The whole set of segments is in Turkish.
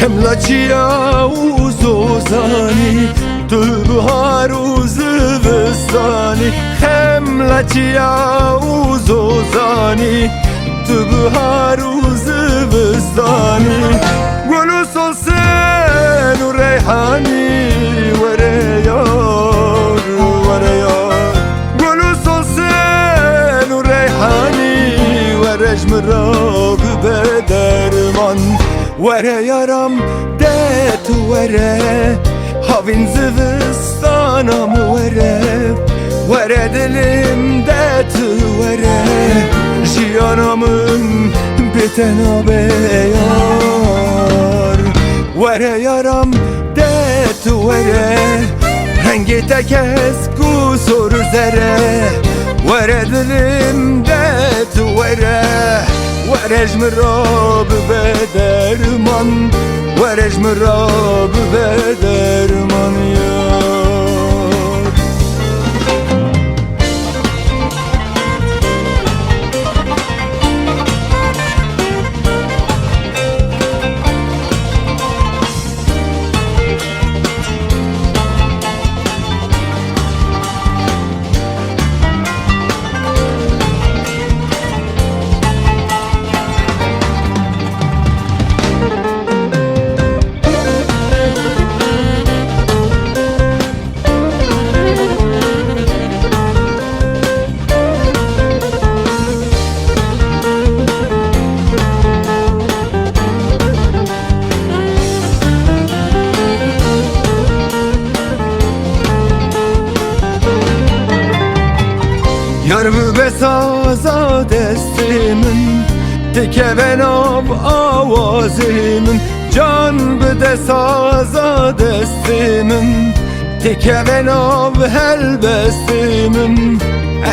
Kemlaçiya uzozani tu bahar uzvistani Kemlaçiya uzozani tu bahar uzvistani Gülü solsen u reyhani vere yar vere yar Gülü solsen u reyhani vere jmra bederman Vere yaram det vere Havin zivistanam vere Vere dilim det vere Jiyanamın bitena beyar Vere yaram det vere Rengi tekez kusur zere Vere dilim det vere ورج مراب بدرمان ورج مراب بدرمان یار Yar besaza destimin Dikevenab avazimin Can bide saza destimin Dikevenab helbestimin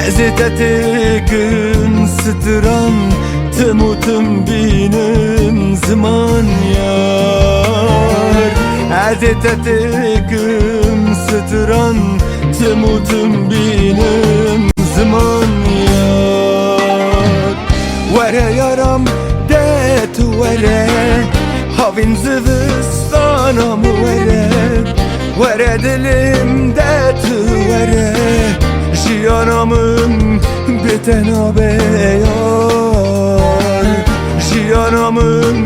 Ezitetikin sıtıran Tımutum binin zaman yar Ezitetikin sıtıran Tımutum binin zaman yar Vere yaram det vere Havin zivistanam vere Vere dilim det vere Jiyanamın bitena beyar Jiyanamın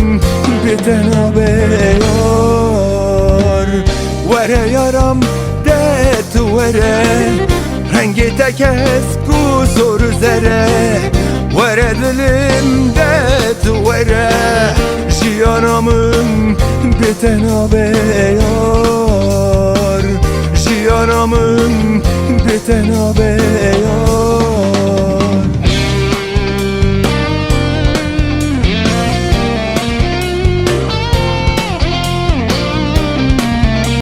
bitena beyar Vere yaram det vere Rengi tekez kusur zere Vere dilim det vere Jiyanamın bitena beyar Jiyanamın bitena beyar